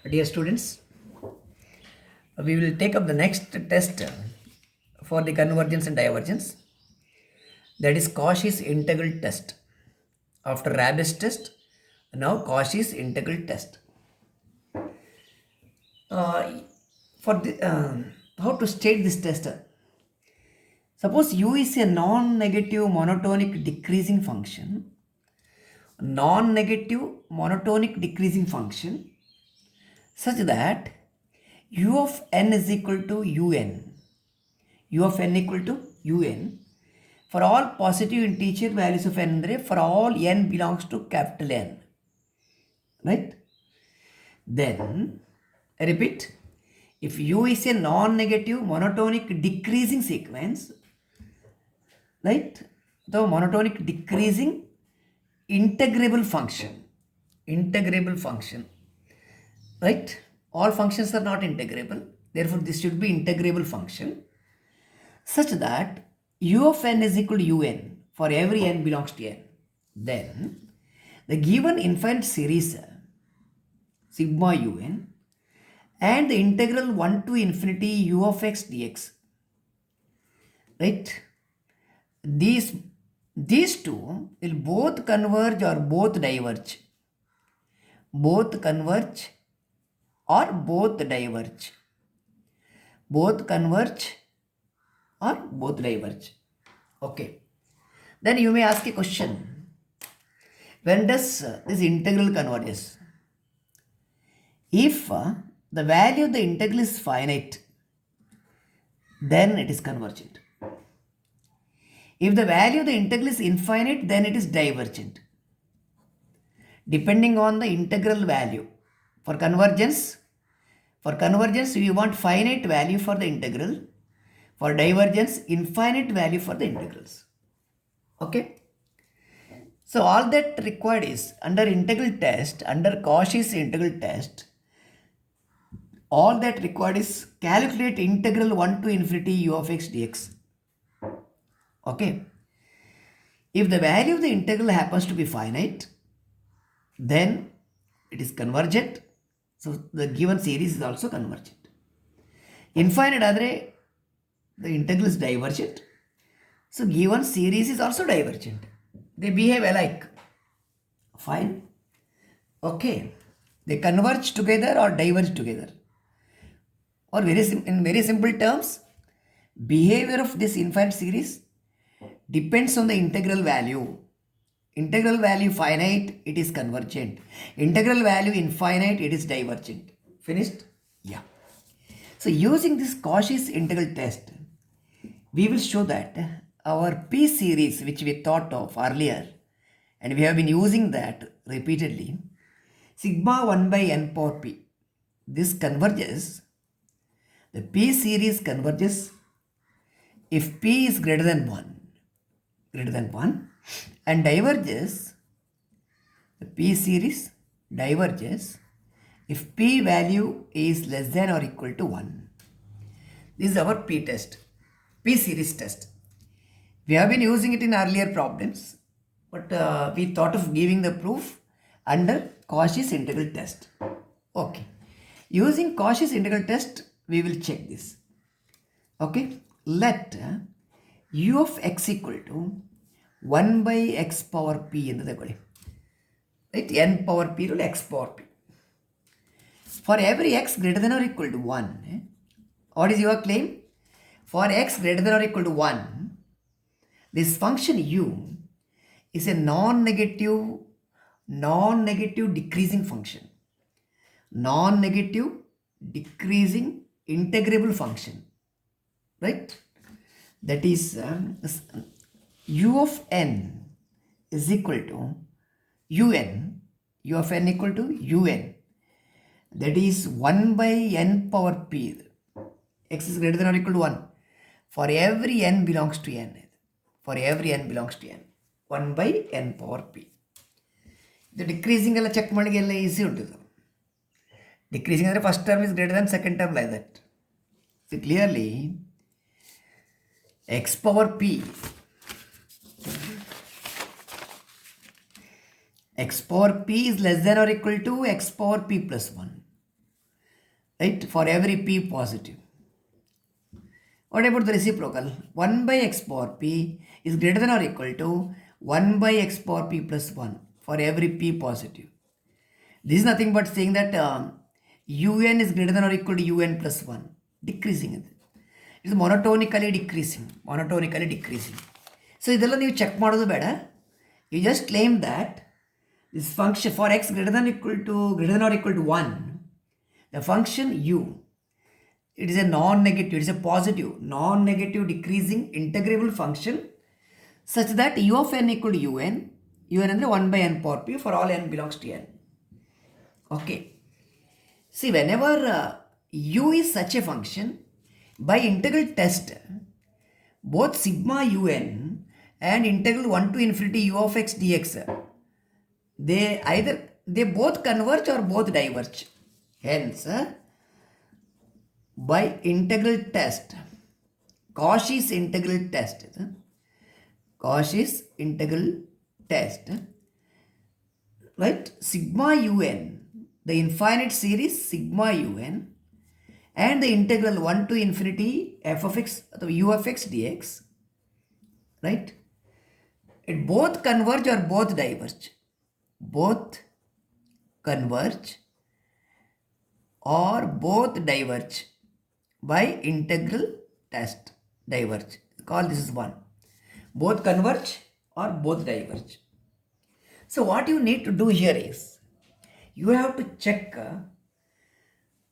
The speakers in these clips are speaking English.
Dear students, we will take up the next test for the convergence and divergence, that is Cauchy's integral test. After Rabi's test, now Cauchy's integral test. Uh, for the, how to state this test? Suppose u is a non-negative monotonic decreasing function, such that u of n is equal to un for all positive integer values of n andre for all n belongs to capital N, right? Then I repeat, if u is a non-negative monotonic decreasing sequence, right, the monotonic decreasing integrable function, right? All functions are not integrable, therefore this should be integrable function, such that u of n is equal to un for every n belongs to n. Then the given infinite series sigma un and the integral 1 to infinity u of x dx, right? These two will both converge or both diverge. Both converge or both diverge. Both converge or both diverge. Okay. Then you may ask a question. When does this integral converges? If the value of the integral is finite, then it is convergent. If the value of the integral is infinite, then it is divergent. Depending on the integral value. For convergence, we want finite value for the integral. For divergence, infinite value for the integrals. Okay. So all that required is under integral test, under Cauchy's integral test, all that required is calculate integral 1 to infinity u of x dx. Okay. If the value of the integral happens to be finite, then it is convergent. So the given series is also convergent. Infinite adre, the integral is divergent. So given series is also divergent. They behave alike. Fine. Okay. They converge together or diverge together. Or in very simple terms, behavior of this infinite series depends on the integral value. Integral value finite, it is convergent. Integral value infinite, it is divergent. Finished? Yeah. So using this Cauchy's integral test, we will show that our P series, which we thought of earlier, and we have been using that repeatedly, sigma 1 by n power p, this converges, the P series converges if p is greater than 1, and diverges, the P series diverges if p value is less than or equal to 1. This is our P test, P series test. We have been using it in earlier problems, but we thought of giving the proof under Cauchy's integral test. Okay. Using Cauchy's integral test, we will check this. Okay. Let u of x equal to 1 by x power p in the right? N power p to x power p. For every x greater than or equal to 1, what is your claim? For x greater than or equal to 1, this function u is a non-negative decreasing function. Non-negative decreasing integrable function. Right? That is u of n is equal to un. U of n equal to un. That is 1 by n power p. X is greater than or equal to 1. For every n belongs to n. 1 by n power p. The decreasing check easy untadu. Decreasing first term is greater than second term, like that. So clearly x power p is less than or equal to x power p plus 1. right, for every p positive. What about the reciprocal? 1 by x power p is greater than or equal to 1 by x power p plus 1 for every p positive. This is nothing but saying that un is greater than or equal to un plus 1. Decreasing. It is monotonically decreasing. Monotonically decreasing. So, ಇದೆಲ್ಲ ನೀವು check ಮಾಡೋದು ಬೇಡ. You just claim that this function for x greater than or equal to 1, the function u, it is a non-negative, it is a positive, non-negative decreasing integrable function such that u of n equal to un ಅಂದರೆ 1 by n power p for all n belongs to n. Okay. See, whenever u is such a function, by integral test, both sigma un and integral 1 to infinity u of x dx, they both converge or both diverge. Hence, by integral test, Cauchy's integral test, right, sigma un, the infinite series sigma un and the integral 1 to infinity f of x or u of x dx, right, it both converge or both diverge. Both converge or both diverge by integral test. Diverge. Call this is 1. Both converge or both diverge. So what you need to do here is, you have to check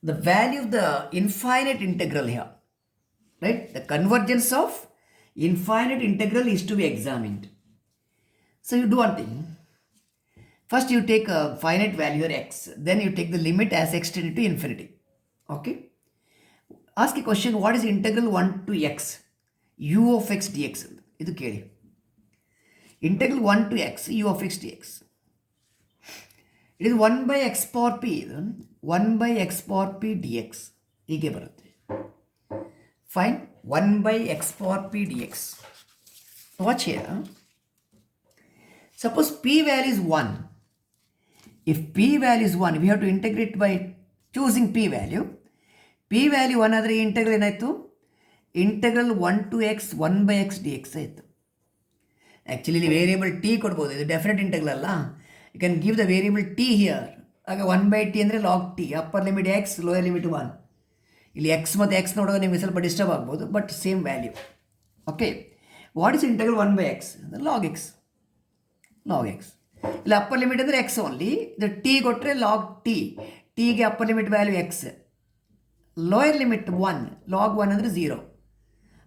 the value of the infinite integral here. Right? The convergence of infinite integral is to be examined. So you do one thing. First you take a finite value x, then you take the limit as x tending to infinity. Okay? Ask a question, what is integral 1 to x u of x dx? ಇದು ಕೇಳಿ. Integral 1 to x u of x dx. It is 1 by x power p, 1 by x power p dx. ಹೀಗೆ ಬರುತ್ತೆ. Fine. 1 by x power p dx. Watch here. Suppose p value is 1. If p value is 1, we have to integrate by choosing p value. p value 1 ಆದರೆ integral ಏನಾಯಿತು? Integral 1 to x 1 by x dx ಆಯಿತು. Actually ಇಲ್ಲಿ variable t ಕೊಡ್ಬೋದು, ಇದು definite integral ಅಲ್ಲ. You can give the variable t here. ಆಗ 1 by t ಅಂದರೆ log t, upper limit x, lower limit 1. ಇಲ್ಲಿ ಎಕ್ಸ್ ಮತ್ತು ಎಕ್ಸ್ ನೋಡುವಾಗ ನಿಮಗೆ ಸ್ವಲ್ಪ ಡಿಸ್ಟರ್ಬ್ ಆಗ್ಬೋದು, but same value. Okay, what is integral 1 by x? Log x. Log x. ಇಲ್ಲಿ upper limit ಅಂದರೆ ಎಕ್ಸ್ ಓನ್ಲಿ, ಇದು ಟಿ ಕೊಟ್ಟರೆ ಲಾಗ್ ಟಿ, ಟಿಗೆ upper limit value x, lower limit 1, log 1 ಅಂದರೆ 0,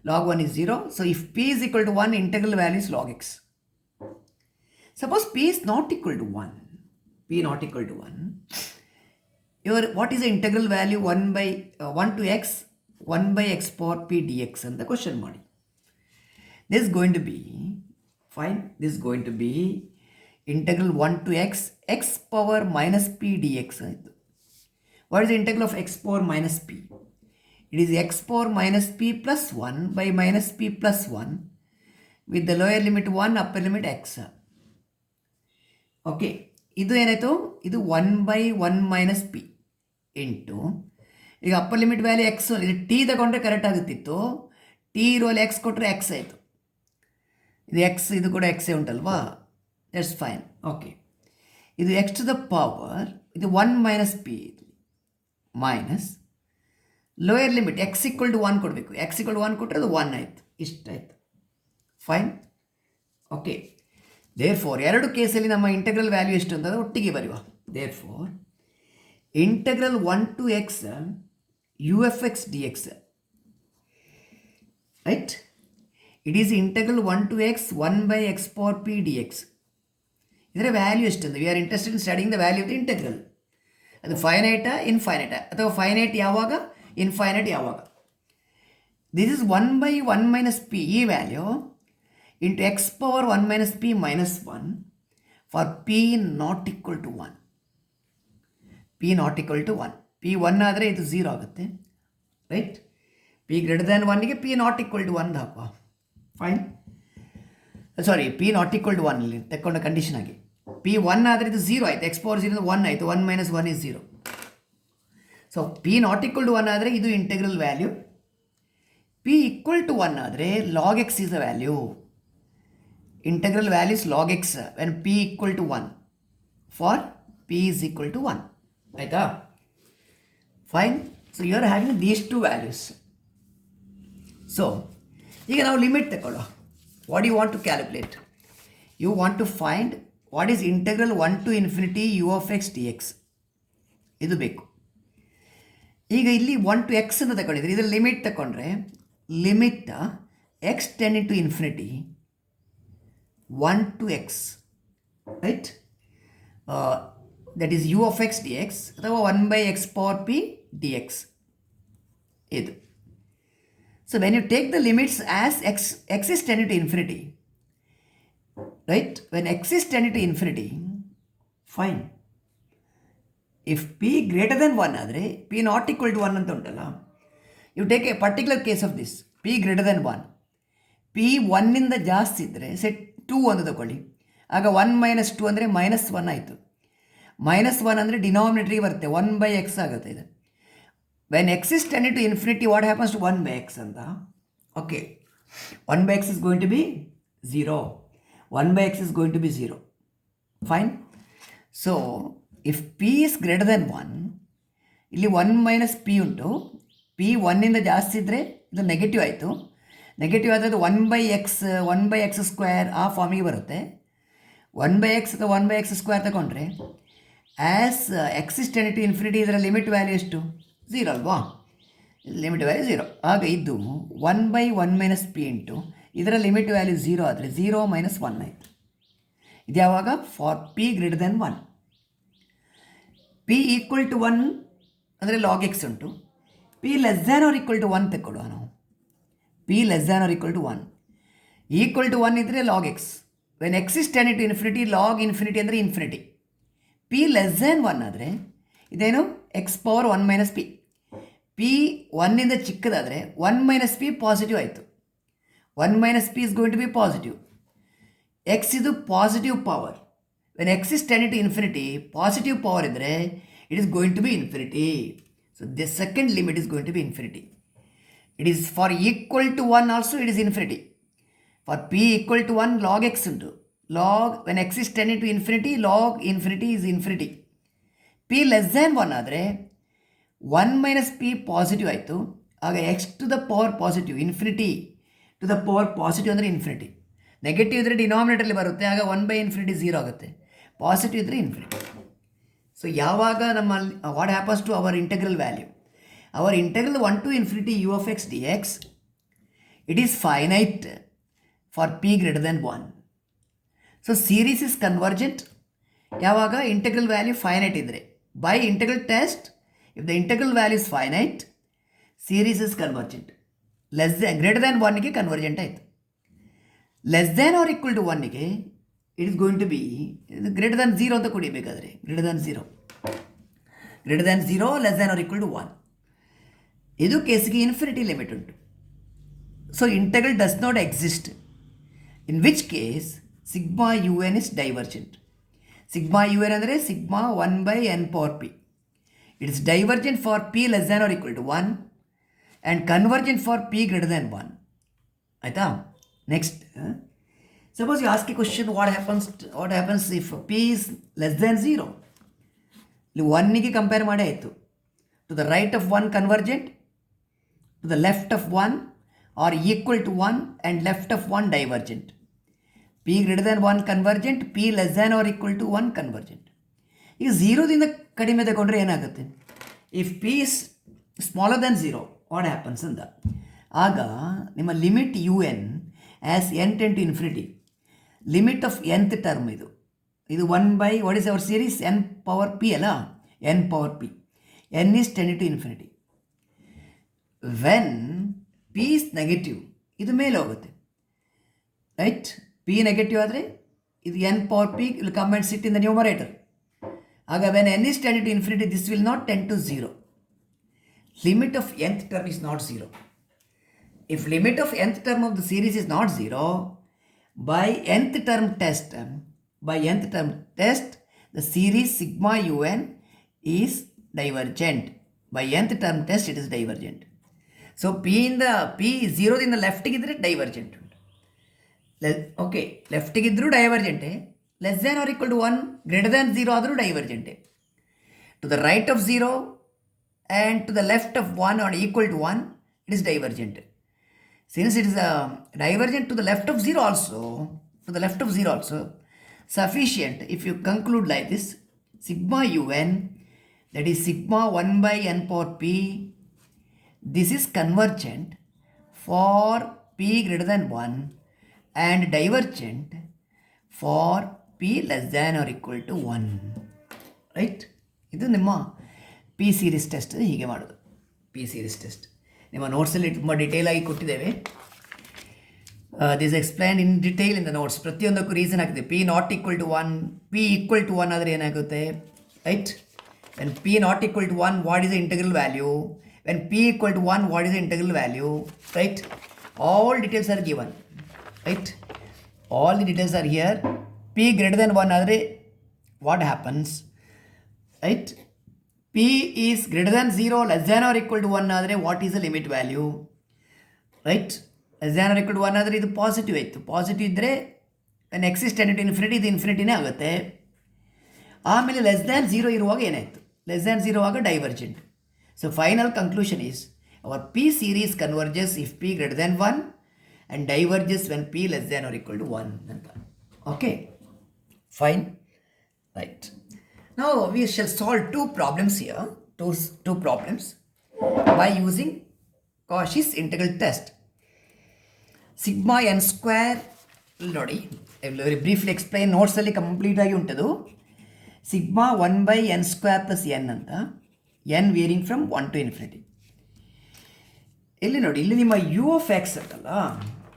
log 1 is 0, so if p is equal to 1, integral value is log x. Suppose p is not equal to 1, p not equal to 1, what is the integral value 1 by 1 to x 1 by x power p dx and the question ಮಾಡಿ. This is going to be, fine, this is going to be integral 1 to x x power minus p dx ಆಯಿತು. What is the integral of x power minus p? It is x power minus p plus 1 by minus p plus 1 with the lower limit 1, upper limit x. Okay, ಇದು ಏನಾಯಿತು? ಇದು 1 by 1 minus p into, ಈಗ upper limit value x, ಇದು t ತಗೊಂಡ್ರೆ correct ಆಗುತ್ತಿತ್ತು, t ಇರುವಲ್ಲಿ x ಕೊಟ್ಟರೆ x ಆಯಿತು, ಇದು ಎಕ್ಸ್, ಇದು ಕೂಡ ಎಕ್ಸೇ ಉಂಟಲ್ವಾ, ದಟ್ಸ್ ಫೈನ್. ಓಕೆ, ಇದು ಎಕ್ಸ್ ಟು ದ ಪವರ್, ಇದು 1 minus p minus lower limit x equal to 1 ಕೊಡಬೇಕು, ಎಕ್ಸ್ ಈಕ್ವಲ್ ಟು 1 ಕೊಟ್ಟರೆ ಅದು 1 ಆಯಿತು, ಇಷ್ಟಾಯಿತು. ಫೈನ್. ಓಕೆ, ದೇರ್ ಫೋರ್ ಎರಡು ಕೇಸಲ್ಲಿ ನಮ್ಮ ಇಂಟೆಗ್ರಲ್ ವ್ಯಾಲ್ಯೂ ಎಷ್ಟು ಅಂತ ಒಟ್ಟಿಗೆ ಬರೆಯುವ. Therefore integral 1 to x u f x dx, right, it is integral 1 to x 1 by x power p dx. ಇದರ ವ್ಯಾಲ್ಯೂ ಎಷ್ಟು ಅಂದರೆ we are interested in studying the value of the integral. ಅದು ಫೈನೈಟಾ ಇನ್ಫೈನೈಟಾ, ಅಥವಾ finite ಯಾವಾಗ, infinite ಯಾವಾಗ. This is 1 by 1 minus p, ಈ value into x power 1 minus p minus 1 for p not equal to 1. p not equal to 1, p 1 ಆದರೆ ಇದು 0 ಆಗುತ್ತೆ, ರೈಟ್. p ಗ್ರೇಟರ್ ದ್ಯಾನ್ 1ಗೆ p ನಾಟ್ ಈಕ್ವಲ್ ಟು 1 ಹಾಕುವ. Fine, sorry, p not equal to 1 ಇಲ್ಲಿ ತಗೊಂಡ condition ಆಗಿ p 1 ಆದರೆ ಇದು 0 ಆಯಿತು, ಎಕ್ಸ್ ಪವರ್ 0 1 ಆಯಿತು, 1 minus 1 is 0. So so p not equal to 1 ಆದರೆ ಇದು integral value. P equal to 1 ಆದರೆ log x is a value. Integral value is log x when p equal to 1 for p is equal to 1. Right? Fine. So you are having these two values. So you can now limit the color. What do you want to calculate? You want to find what is integral 1 to infinity u of x dx. ಇದು ಬೇಕು. ಈಗ ಇಲ್ಲಿ 1 to x ಅಂತ ತಗೊಂಡಿದ್ರೆ ಇದರ limit ತಗೊಂಡ್ರೆ limit x tending to infinity 1 to x, right? That is u of x dx ಅಥವಾ 1 by x power p dx ಇದು. So when you take the limits as x is tending to infinity, right? When x is tending to infinity, fine. If p greater than 1 ಆದರೆ p not equal to 1 ಅಂತ ಉಂಟಲ್ಲ, you take a particular case of this, p greater than 1, p 1 ಇಂದ ಜಾಸ್ತಿ ಇದ್ದರೆ set 2 ಅಂತ ತಗೊಳ್ಳಿ. ಆಗ 1 minus 2 ಅಂದರೆ -1 ಆಯಿತು. -1 ಅಂದರೆ ಡಿನಾಮಿನೇಟ್ರಿಗೆ ಬರುತ್ತೆ 1 by x ಆಗುತ್ತೆ ಇದು. When x is tending to infinity what happens to 1 by x ಅಂತ. Okay, 1 by x is going to be 0. 1 by x is going to be 0. Fine. So if p is greater than 1, ಇಲ್ಲಿ 1 minus p ಉಂಟು. p 1 ಇಂದ ಜಾಸ್ತಿ ಇದ್ದರೆ ಇದು negative ಆಯಿತು. Negative ಆದರೆ 1 by x square ಆ ಫಾರ್ಮಿಗೆ ಬರುತ್ತೆ. 1 by x ಅಥವಾ 1 by x ಸ್ಕ್ವೇರ್ ತಗೊಂಡ್ರೆ as x is tending to infinity ಇದರ ಲಿಮಿಟ್ ವ್ಯಾಲ್ಯೂ ಎಷ್ಟು? 0 ಅಲ್ವಾ? Limit value 0. ಆಗ ಇದು 1 by 1 ಮೈನಸ್ ಪಿ ಇಂಟು ಇದರ ಲಿಮಿಟ್ ವ್ಯಾಲ್ಯೂ 0 ಆದರೆ 0 ಮೈನಸ್ 1 ಆಯಿತು. ಇದು ಯಾವಾಗ? For p greater than 1. P equal to 1 ಅಂದರೆ ಲಾಗ್ ಎಕ್ಸ್ ಉಂಟು. P less than or equal to 1 ತಗೊಳ್ಳುವ ನಾವು. p less than or equal to 1. Equal to 1 ಇದ್ದರೆ log x. When x is tending to infinity, log infinity ಅಂದರೆ infinity. p less than 1 ಆದರೆ ಇದೇನು x power 1 minus p. p 1 ಇಂದ ಚಿಕ್ಕದಾದರೆ 1 minus p positive ಆಯಿತು. 1 minus p is going to be positive. x ಇದು positive power. When x is tending to infinity, positive power ಇದ್ದರೆ it is going to be infinity. So the second limit is going to be infinity. It is for equal to 1 also it is infinity. For p equal to 1 log x into log when x is tending to infinity log infinity is infinity. p less than 1 ಆದರೆ 1 minus p positive ಆಯಿತು. ಆಗ x to the power positive infinity to the power positive ಅಂದರೆ infinity. Negative ಇದ್ದರೆ ಡಿನಾಮಿನೇಟರ್ಲಿ ಬರುತ್ತೆ. ಆಗ 1 by infinity 0 ಆಗುತ್ತೆ. Positive ಇದ್ದರೆ ಇನ್ಫಿನಿಟಿ. ಸೊ ಯಾವಾಗ ನಮ್ಮಲ್ಲಿ what happens to our integral value? Our integral 1 to infinity u of x dx, it is finite for p greater than 1. So series is convergent. ಯಾವಾಗ integral value finite ಇದ್ದರೆ. By integral test, if the integral value is finite, series is convergent. Less than greater than 1ಗೆ convergent ಆಯಿತು. Less than or equal to 1ಗೆ it is going to be greater than 0 ಅಂತ ಕುಡಿಬೇಕಾದ್ರೆ greater than 0. Greater than 0, less than or equal to 1. ಇದು ಕೇಸಿಗೆ infinity limit ಉಂಟು. So integral does not exist, in which case sigma u n is divergent. Sigma u n ಅಂದರೆ sigma 1 by n power p. It is divergent for p less than or equal to 1 and convergent for p greater than 1. ಆಯಿತಾ? Next, suppose you ask a question, what happens if p is less than 0? ಇಲ್ಲಿ 1ಗೆ compare ಮಾಡೇ ಆಯಿತು. To the right of 1 convergent, to the left of 1 or equal to 1 and left of 1 divergent. p greater than 1 convergent, p less than or equal to 1 convergent. ಈಗ 0ದಿಂದ ಕಡಿಮೆ ತಗೊಂಡ್ರೆ ಏನಾಗುತ್ತೆ? If p is smaller than 0, what happens ಅಂದ ಆಗ ನಿಮ್ಮ limit U N as n tend to infinity, limit of nth term ಇದು 1 by what is our series n power p ಅಲ್ಲ, n power p, n is tending to infinity. When p is negative ಇದು ಮೇಲೆ ಹೋಗುತ್ತೆ, right? P negative ಆದರೆ ಇದು n power p will come and sit in the numerator. ಆಗ when n is tend to infinity this will not tend to 0. Limit of nth term is not 0. If limit of nth term of the series is not 0, by nth term test the series sigma u n is divergent. By nth term test it is divergent. So p 0 ದಿಂದ ಲೆಫ್ಟಿಗಿದ್ರೆ divergent ಉಂಟು. Okay, ಲೆಫ್ಟಿಗಿದ್ರೂ ಡೈವರ್ಜೆಂಟೇ, less than or equal to 1 greater than 0 ಆದರೂ ಡೈವರ್ಜೆಂಟೇ. To the right of 0 and to the left of 1 or equal to 1, it is divergent. Since it is divergent to the left of 0 also, sufficient if you conclude like this, sigma un, that is sigma 1 by n power p, this is convergent for p greater than 1 and divergent for p less than or equal to 1. Right? ಇದು ನಿಮ್ಮ P series test. ಹೀಗೆ ಮಾಡೋದು P series test. ನಿಮ್ಮ ನೋಟ್ಸಲ್ಲಿ ತುಂಬ ಡೀಟೇಲಾಗಿ ಕೊಟ್ಟಿದ್ದೇವೆ. This explain in detail in the notes. ಪ್ರತಿಯೊಂದಕ್ಕೂ reason ಆಗಿದೆ. P not equal to 1, p equal to 1 ಆದರೆ ಏನಾಗುತ್ತೆ, right? When p not equal to 1, what is the integral value? When p equal to 1, what is the integral value? Right? All details are given, right? All the details are here. P greater than 1 ಆದರೆ what happens, right? P is greater than 0, less than or equal to 1 ಆದರೆ what is the limit value, right? Less than or equal to 1 ಆದರೆ ಇದು positive ಆಯಿತು. Positive ಇದ್ದರೆ when x is tend to infinity, ಇದು ಇನ್ಫಿನಿಟಿನೇ ಆಗುತ್ತೆ. ಆಮೇಲೆ less than 0 ಇರುವಾಗ ಏನಾಯಿತು, ಲೆಸ್ ದ್ಯಾನ್ 0 ಆಗ divergent. So final conclusion is our p series converges if p greater than 1 and diverges when p less than or equal to 1 ಅಂತ. Okay, fine, right. Now we shall solve two problems here, two problems by using Cauchy's integral test. Sigma n square, ನೋಡಿ, I will very briefly explain. ನೋಟ್ಸಲ್ಲಿ complete ಆಗಿ ಉಂಟದು. Sigma 1 by n square plus n ಅಂತ, n varying from 1 to infinity. ಇಲ್ಲಿ ನೋಡಿ, ಇಲ್ಲಿ ನಿಮ್ಮ u of x ಅಂತಲ್ಲ,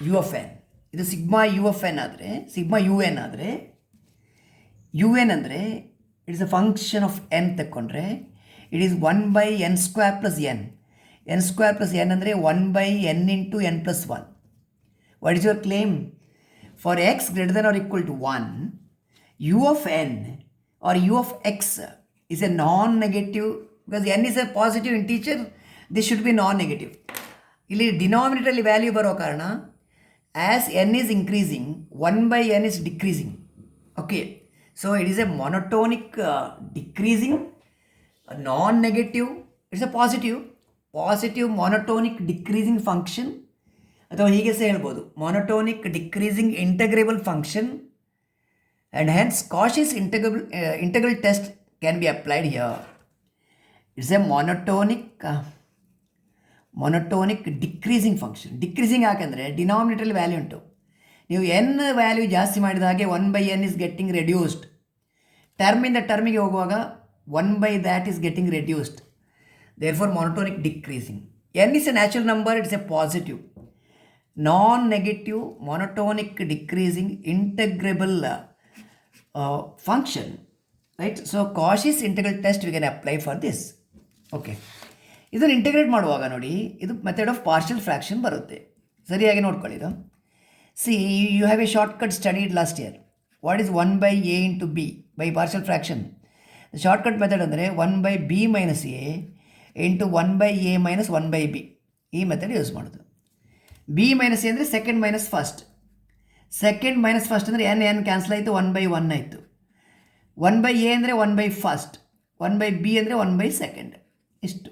ಯು ಆಫ್ ಎನ್, ಇದು ಸಿಗ್ಮಾ ಯು ಆಫ್ ಎನ್ ಆದರೆ, ಸಿಗ್ಮಾ ಯು ಎನ್ ಆದರೆ, ಯು ಎನ್ ಅಂದರೆ it is a function of n ತಗೊಂಡ್ರೆ it is 1 by n square plus n. n square plus n ಅಂದರೆ 1 by n into n plus 1. What is your claim? For x greater than or equal to 1, u of n or u of x is a non-negative, because n is a positive integer, this should be non-negative. ಇಲ್ಲಿ ಡಿನಾಮಿನೇಟರಲ್ಲಿ value ಬರೋ ಕಾರಣ as n is increasing, 1 by n is decreasing. Okay. So it is a monotonic decreasing, a non-negative, it's a positive monotonic decreasing function, ಅಥವಾ ಹೀಗೆ ಸಹ ಹೇಳ್ಬೋದು monotonic decreasing integrable function, and hence Cauchy's integral test can be applied here. It's a monotonic decreasing function. Decreasing ಯಾಕೆಂದರೆ denominator value ಉಂಟು, ನೀವು N value ಜಾಸ್ತಿ ಮಾಡಿದ ಹಾಗೆ 1 by n is getting reduced. ಟರ್ಮಿಂದ ಟರ್ಮಿಗೆ ಹೋಗುವಾಗ 1 by that is getting reduced. Therefore monotonic decreasing. n is a natural number, it's a positive, non-negative, monotonic decreasing integrable function, right? So Cauchy's integral test we can apply for this. Okay, ಇದನ್ನು integrate ಮಾಡುವಾಗ ನೋಡಿ, ಇದು method of partial fraction ಬರುತ್ತೆ. ಸರಿಯಾಗಿ ನೋಡ್ಕೊಳ್ಳಿ ಇದು. See, you have a shortcut studied last year. What is 1 by a into b by partial fraction? The shortcut method ಅಂದರೆ 1 by b minus a into 1 by a minus 1 by b. ಈ method use ಮಾಡೋದು. b minus a ಅಂದರೆ second minus first, second minus first ಅಂದರೆ n cancel ಆಯಿತು, 1 by 1 ಆಯಿತು. 1 by a ಅಂದರೆ 1 by first, 1 by b ಅಂದರೆ 1 by second. ಇಷ್ಟು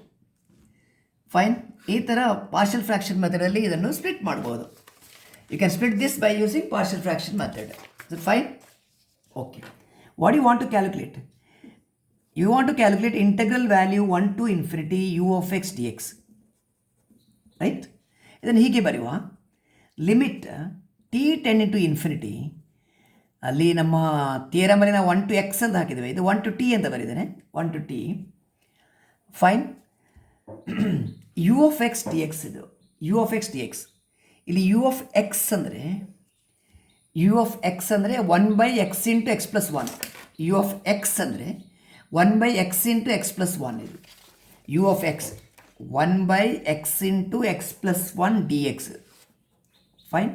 fine. ಈ ಥರ ಪಾರ್ಷಿಯಲ್ ಫ್ರ್ಯಾಕ್ಷನ್ ಮೆಥಡಲ್ಲಿ ಇದನ್ನು ಸ್ಪ್ಲಿಟ್ ಮಾಡ್ಬೋದು. You can split this by using partial fraction method. Is it fine? Okay. What do you want to calculate? You want to calculate integral value 1 to infinity u of x dx. Right? ಇದನ್ನು ಹೀಗೆ ಬರೆಯುವ, limit t ten into infinity, ಅಲ್ಲಿ ನಮ್ಮ ಥಿಯರಮಲ್ಲಿ ನಾವು 1 to x ಅಂತ ಹಾಕಿದ್ದೇವೆ, ಇದು 1 to t ಅಂತ ಬರೀದ್ದೇನೆ, 1 to t. Fine. u of x dx, ಇದು u of x dx. ಇಲ್ಲಿ ಯು ಆಫ್ ಎಕ್ಸ್ ಅಂದರೆ 1 by x into x plus 1. U of x ಅಂದರೆ 1 by x into x plus 1. ಇದು u of x 1 by x into x plus 1 d x. Fine.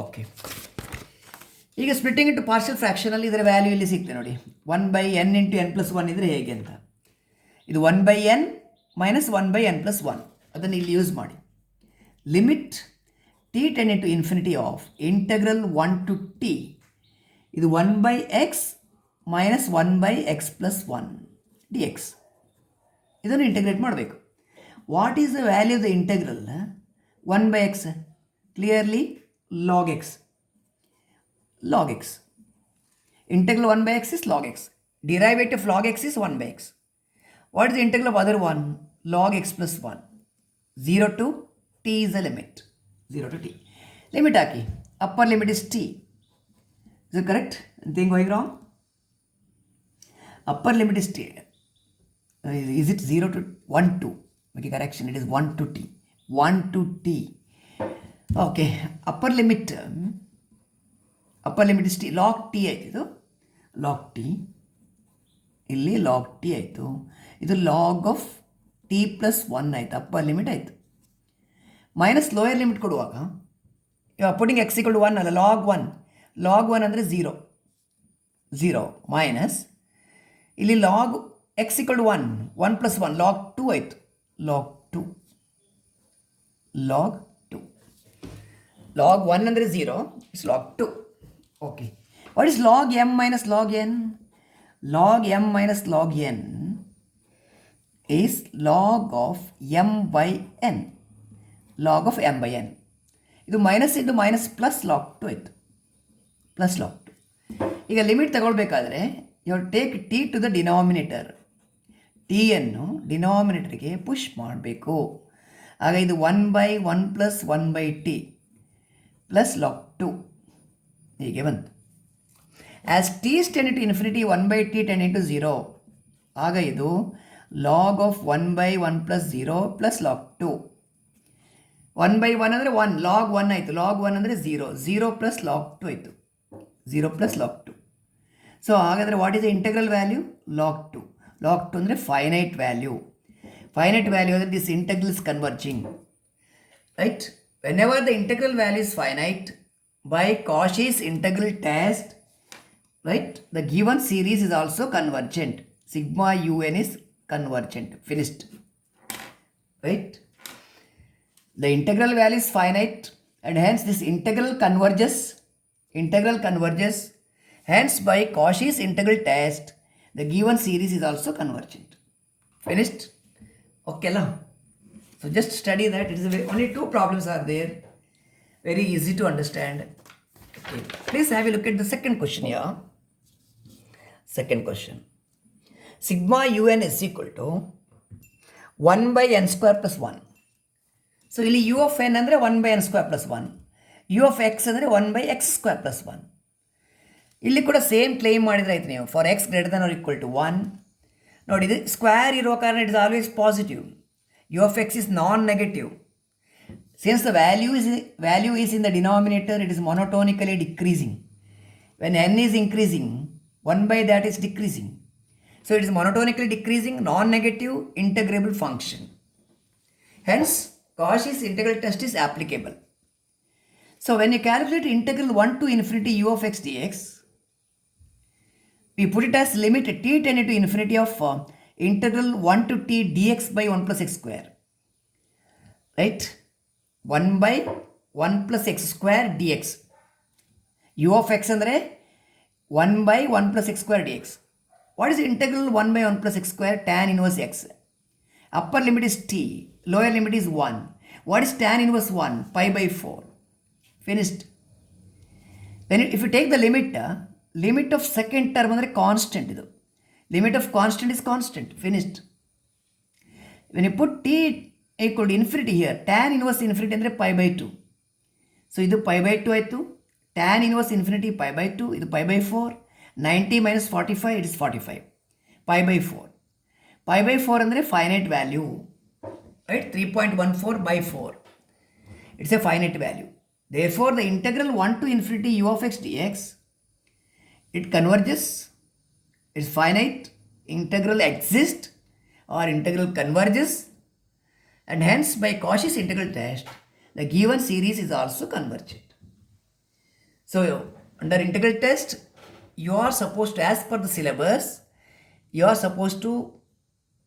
Okay, ಈಗ splitting into partial ಫ್ರ್ಯಾಕ್ಷನಲ್ಲಿ ಇದರ value ಇಲ್ಲಿ ಸಿಗ್ತದೆ ನೋಡಿ. 1 by n into n plus 1 ಇದ್ದರೆ ಹೇಗೆ ಅಂತ, ಇದು 1 by n minus 1 by n plus 1 ಅದನ್ನು ಇಲ್ಲಿ ಯೂಸ್ ಮಾಡಿ. Limit t tending to infinity of integral 1 to t ಇದು 1 by x minus 1 by x plus 1 dx. ಇದನ್ನು ಇಂಟಗ್ರೇಟ್ ಮಾಡಬೇಕು. What is the value of the integral 1 by x? Clearly log x. log x. Integral 1 by x is log x. Derivative of log x is 1 by x. What is the integral of other one? Log x plus 1. 0 to t is the limit. 0 to t. Limit haki. Upper limit is t. Is it correct? Anything going wrong? Upper limit is t. Is it 0 to 1 to? Make a correction. It is 1 to t. 1 to t. Okay. Upper limit is t. Log t ಆಯಿತು. log t. ಇಲ್ಲಿ log t ಆಯಿತು. ಇದು log of T plus 1 ಆಯಿತು. Upper limit ಆಯಿತು. Minus lower limit ಕೊಡುವಾಗ putting x equal to 1 ಅಲ್ಲ, log 1 ಅಂದರೆ 0 minus ಇಲ್ಲಿ log x equal to 1 plus 1 log 2 ಆಯಿತು. ಲಾಗ್ 2 ಲಾಗ್ 1 ಅಂದರೆ 0, it's log 2. Okay, what is log m minus log n? Log m minus log n is log of m by n. log of m by n. ಇದು minus into minus plus log 2 ಆಯಿತು. Plus log 2. ಈಗ limit ತಗೊಳ್ಬೇಕಾದ್ರೆ you take t to the denominator. ಟಿಯನ್ನು ಡಿನಾಮಿನೇಟರ್ಗೆ push ಮಾಡಬೇಕು. ಆಗ ಇದು 1 by 1 plus 1 by t plus log 2 ಹೀಗೆ ಬಂತು. As T is tending to infinity 1 by t tending to 0, ಆಗ ಇದು log of 1 by 1 plus 0 plus log 2. 1 by 1 ಅಂದರೆ 1, log 1 ಆಯಿತು. log 1 ಅಂದರೆ 0 plus log 2 ಆಯಿತು. 0 plus log 2. ಸೊ ಹಾಗಾದರೆ what is the integral value? log 2. log 2 ಅಂದರೆ finite value. Finite value ಅಂದರೆ this integral is converging, right? Whenever the integral value is finite by Cauchy's integral test, right, the given series is also convergent. Sigma un is convergent. Finished, right? The integral value is finite and hence this integral converges. Hence by Cauchy's integral test the given series is also convergent. Finished? Okay la? So just study that. It is only 2 problems are there, very easy to understand. Okay, please have a look at the second question here. Second question, sigma un is equal to 1 by n square plus 1. So ಇಲ್ಲಿ u of n ಅಂದರೆ 1 by n square plus 1, u of x ಅಂದರೆ 1 by x square plus 1. ಇಲ್ಲಿ ಕೂಡ same claim ಮಾಡಿದ್ರೆ ಆಯ್ತು ನೀವು, for x greater than or equal to 1. ನೋಡಿ, ಇದು ಸ್ಕ್ವೇರ್ ಇರೋ ಕಾರಣ it is always positive. U of x is non negative. Since the value is in the denominator, it is monotonically decreasing. When n is increasing, 1 by that is decreasing. So it is monotonically decreasing, non-negative, integrable function. Hence, Cauchy's integral test is applicable. So when you calculate integral 1 to infinity u of x dx, we put it as limit t tending to infinity of integral 1 to t dx by 1 plus x square. Right? 1 by 1 plus x square dx. u of x ಅಂದರೆ 1 by 1 plus x square dx. What is integral 1 by 1 plus x square? Tan inverse x. Upper limit is t, lower limit is 1. What is tan inverse 1? Pi by 4. Finished. Then if you take the limit of second term ಅಂದರೆ constant ಇದು. Limit of constant is constant. Finished. When you put t equal to infinity here, tan inverse infinity ಅಂದರೆ pi by 2. So ಇದು pi by 2 ಆಯಿತು. Tan inverse infinity pi by 2, ಇದು pi by 4. 90 minus 45, it is 45. Pi by 4. Pi by 4 ಅಂದರೆ finite value. Right? 3.14 by 4. It's a finite value. Therefore, the integral 1 to infinity u of x dx, it converges, it's finite, integral exists or integral converges, and hence by Cauchy's integral test, the given series is also convergent. So, under integral test, you are supposed to, as per the syllabus, you are supposed to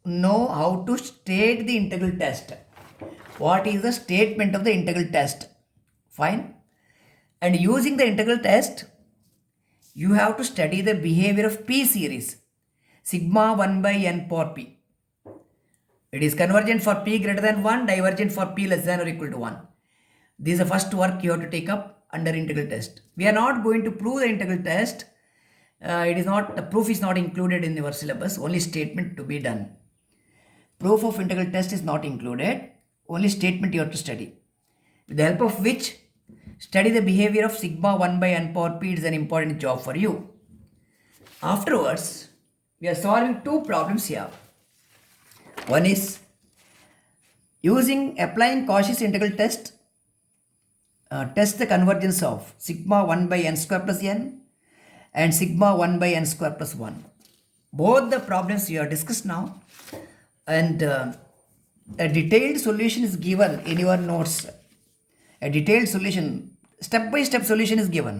know how to state the integral test. What is the statement of the integral test? Fine. And using the integral test, you have to study the behavior of P series, sigma 1 by n power P. It is convergent for P greater than 1, divergent for P less than or equal to 1. This is the first work you have to take up under integral test. We are not going to prove the integral test. The proof is not included in your syllabus, only statement to be done. Proof of integral test is not included, only statement you have to study. With the help of which, study the behavior of sigma 1 by n power P is an important job for you. Afterwards, we are solving two problems here. One is applying Cauchy's integral test, test the convergence of sigma 1 by n square plus n and sigma 1 by n square plus 1. Both the problems we have discussed now, and a detailed solution is given in your notes. A detailed solution, step-by-step solution is given.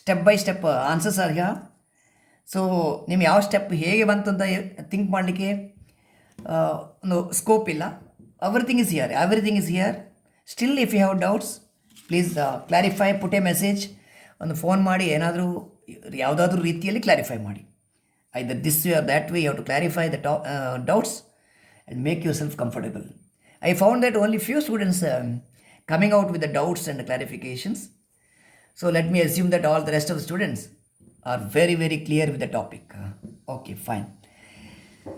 Step-by-step answers are here. So, ನಿಮ್ಗೆ ಯಾವ step ಹೇಗೆ ಬಂತು ಅಂತ think ಮಾಡಲಿಕ್ಕೆ ಒಂದು scope ಇಲ್ಲ. Everything is here. Still, if you have doubts, please clarify, put a message. ಒಂದು phone ಮಾಡಿ ಯಾವುದಾದ್ರೂ ರೀತಿಯಲ್ಲಿ ಕ್ಲಾರಿಫೈ ಮಾಡಿ. Either this way or that way, you have to clarify the doubts and make yourself comfortable. I found that only few students coming out with the doubts and the clarifications. So let me assume that all the rest of the students are very, very clear with the topic. Okay, fine.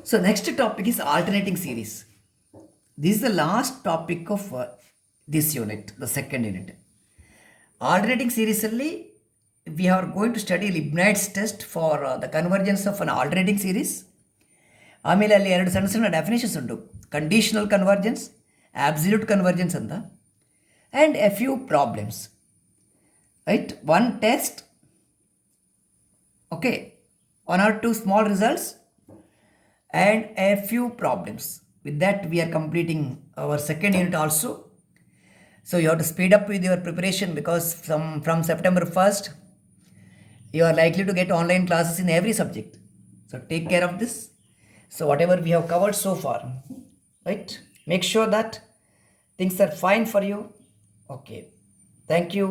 So next topic is alternating series. This is the last topic of this unit, the second unit. Alternating series alli we are going to study Leibniz's test for the convergence of an alternating series. ಆಮೇಲೆ ಅಲ್ಲಿ ಎರಡು ಸಣ್ಣ ಸಣ್ಣ definitions ಉಂಟು. Conditional convergence, absolute convergence ಅಂತ, and A few problems. Right, one test, okay, 1 or 2 small results and a few problems. With that, we are completing our second unit also. So you have to speed up with your preparation because from September 1st, you are likely to get online classes in every subject. So take care of this. So whatever we have covered so far, right? Make sure that things are fine for you. Okay. Thank you.